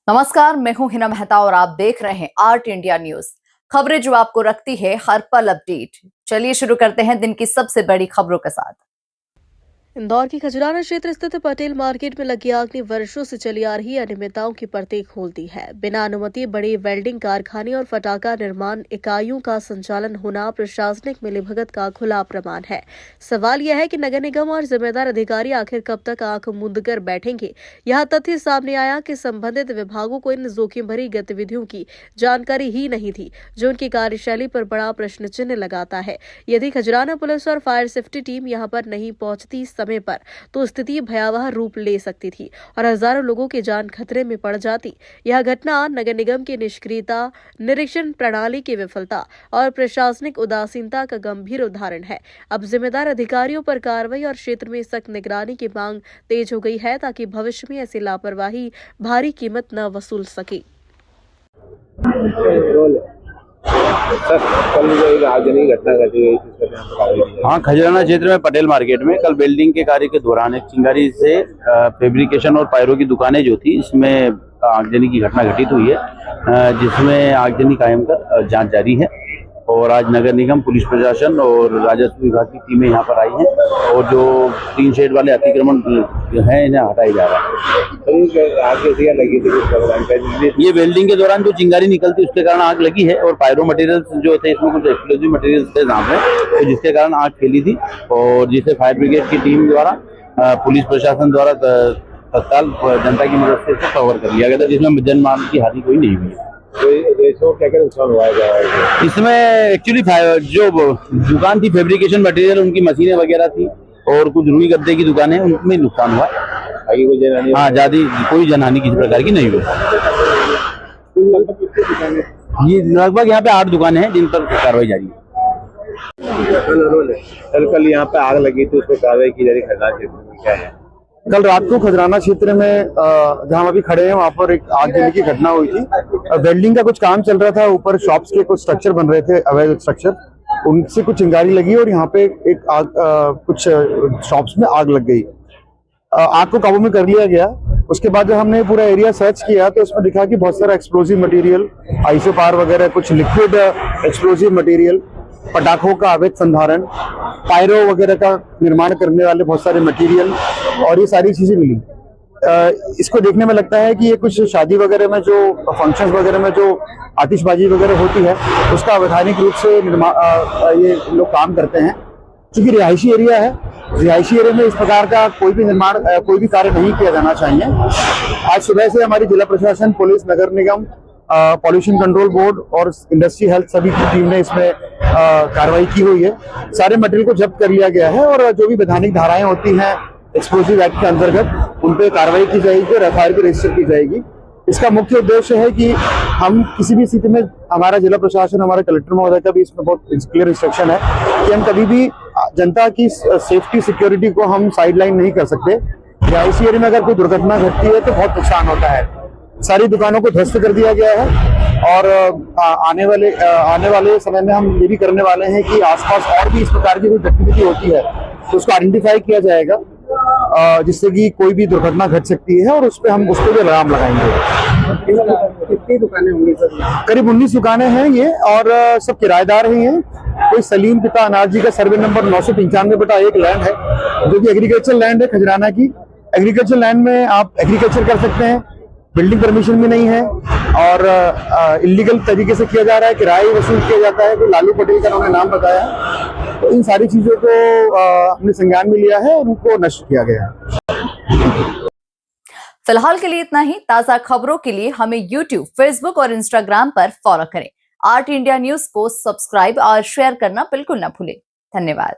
नमस्कार, मैं हूं हिना मेहता और आप देख रहे हैं आर्ट इंडिया न्यूज। खबरें जो आपको रखती है हर पल अपडेट। चलिए शुरू करते हैं दिन की सबसे बड़ी खबरों के साथ। इंदौर की खजराना क्षेत्र स्थित पटेल मार्केट में लगी आग ने वर्षों से चली आ रही अनियमितताओं की परतें खोल दी है। बिना अनुमति बड़े वेल्डिंग कारखाने और फटाखा निर्माण इकाइयों का संचालन होना प्रशासनिक मिलीभगत का खुला प्रमाण है। सवाल यह है कि नगर निगम और जिम्मेदार अधिकारी आखिर कब तक आंख मूंद कर बैठेंगे। यह तथ्य सामने आया कि संबंधित विभागों को इन जोखिम भरी गतिविधियों की जानकारी ही नहीं थी, जो उनकी कार्यशैली पर बड़ा प्रश्न चिन्ह लगाता है। यदि खजराना पुलिस और फायर सेफ्टी टीम यहाँ पर नहीं पहुंचती समय पर तो स्थिति भयावह रूप ले सकती थी और हजारों लोगों की जान खतरे में पड़ जाती। यह घटना नगर निगम की निष्क्रियता, निरीक्षण प्रणाली की विफलता और प्रशासनिक उदासीनता का गंभीर उदाहरण है। अब जिम्मेदार अधिकारियों पर कार्रवाई और क्षेत्र में सख्त निगरानी की मांग तेज हो गई है, ताकि भविष्य में ऐसी लापरवाही भारी कीमत न वसूल सके। सर, कल जो एक आगजनी घटना घटी गई, हाँ, खजराना क्षेत्र में पटेल मार्केट में कल वेल्डिंग के कार्य के दौरान एक चिंगारी से फैब्रिकेशन और पायरो की दुकानें जो थी, इसमें आगजनी की घटना घटित हुई है, जिसमें आगजनी कायम कर जांच जारी है। और आज नगर निगम, पुलिस प्रशासन और राजस्व विभाग की टीमें यहाँ पर आई हैं और जो टीन शेड वाले अतिक्रमण हैं इन्हें हटाया जा रहा है। आग कैसी लगी थी? ये वेल्डिंग के दौरान जो चिंगारी निकलती उसके कारण आग लगी है और पायरो मटेरियल्स जो थे, इसमें कुछ एक्सप्लोजिव मटेरियल्स थे सामने, तो जिसके कारण आग फैली थी और जिसे फायर ब्रिगेड की टीम द्वारा, पुलिस प्रशासन द्वारा तत्काल जनता की मदद से इसे कवर कर लिया गया था, जिसमें जनमान की हानि कोई नहीं हुई है। क्या नुकसान हुआ है? इसमें एक्चुअली जो दुकान थी फैब्रिकेशन मटेरियल, उनकी मशीनें वगैरह थी और कुछ रुई गद्दे की दुकानें, उनमें नुकसान हुआ। आगे कोई जनहानि? हाँ, ज्यादा कोई जनहानि किसी प्रकार की नहीं हुई। ये लगभग यहाँ पे 8 दुकानें हैं जिन पर कार्रवाई जारी है। कल यहाँ पे आग लगी थी, उस पर कार्रवाई की जा रही है, क्या है? कल रात को खजराना क्षेत्र में जहां हम अभी खड़े हैं वहां पर एक आगजनी की घटना हुई थी। वेल्डिंग का कुछ काम चल रहा था, ऊपर शॉप्स के कुछ स्ट्रक्चर बन रहे थे, अवैध स्ट्रक्चर, उनसे कुछ चिंगारी लगी और यहाँ पे एक कुछ शॉप्स में आग लग गई। आग को काबू में कर लिया गया। उसके बाद जब हमने पूरा एरिया सर्च किया तो उसमें दिखा कि बहुत सारा एक्सप्लोजिव मटेरियल, आइसोपार वगैरह, कुछ लिक्विड एक्सप्लोजिव मटेरियल, पटाखों का अवैध संधारण, पायरो वगैरह का निर्माण करने वाले बहुत सारे मटेरियल और ये सारी चीजें मिली। इसको देखने में लगता है कि ये कुछ शादी वगैरह में, जो फंक्शंस वगैरह में जो आतिशबाजी वगैरह होती है, उसका अवैधानिक रूप से ये लोग काम करते हैं। क्योंकि रिहायशी एरिया है, रिहायशी एरिया में इस प्रकार का कोई भी निर्माण, कोई भी कार्य नहीं किया जाना चाहिए। आज सुबह से हमारी जिला प्रशासन, पुलिस, नगर निगम, पॉल्यूशन कंट्रोल बोर्ड और इंडस्ट्री हेल्थ सभी की टीम ने इसमें कार्रवाई की हुई है। सारे मटेरियल को जब्त कर लिया गया है और जो भी वैधानिक धाराएं होती हैं एक्सप्लोजिव एक्ट के अंतर्गत, उन पे कार्रवाई की जाएगी और एफआईआर भी रजिस्टर की जाएगी। इसका मुख्य उद्देश्य है कि हम किसी भी स्थिति में, हमारा जिला प्रशासन, हमारे कलेक्टर महोदय का भी इसमें बहुत क्लियर इंस्ट्रक्शन है कि हम कभी भी जनता की सेफ्टी, सिक्योरिटी को हम साइडलाइन नहीं कर सकते। या इस एरिया में अगर कोई दुर्घटना घटती है तो बहुत नुकसान होता है। सारी दुकानों को ध्वस्त कर दिया गया है और आने वाले समय में हम ये भी करने वाले हैं कि आसपास और भी इस प्रकार की कोई गतिविधि होती है तो उसको आइडेंटिफाई किया जाएगा, जिससे कि कोई भी दुर्घटना घट सकती है और उस पर भी लगाम लगाएंगे। कितनी दुकानें होंगी सर? करीब 19 दुकानें हैं ये और सब किराएदार ही हैं। कोई सलीम पिता अनाज जी का सर्वे नंबर 995/1 लैंड है, जो कि एग्रीकल्चर लैंड है खजराना की। एग्रीकल्चर लैंड में आप एग्रीकल्चर कर सकते हैं, बिल्डिंग परमिशन भी नहीं है और इलीगल तरीके से किया जा रहा है, किराया वसूल किया जाता है। तो लालू पटेल का उन्होंने नाम बताया, तो इन सारी चीजों को हमने संज्ञान में लिया है और उनको नष्ट किया गया है। फिलहाल के लिए इतना ही। ताजा खबरों के लिए हमें YouTube, Facebook और Instagram पर फॉलो करें। आर्ट इंडिया न्यूज को सब्सक्राइब और शेयर करना बिल्कुल न भूलें। धन्यवाद।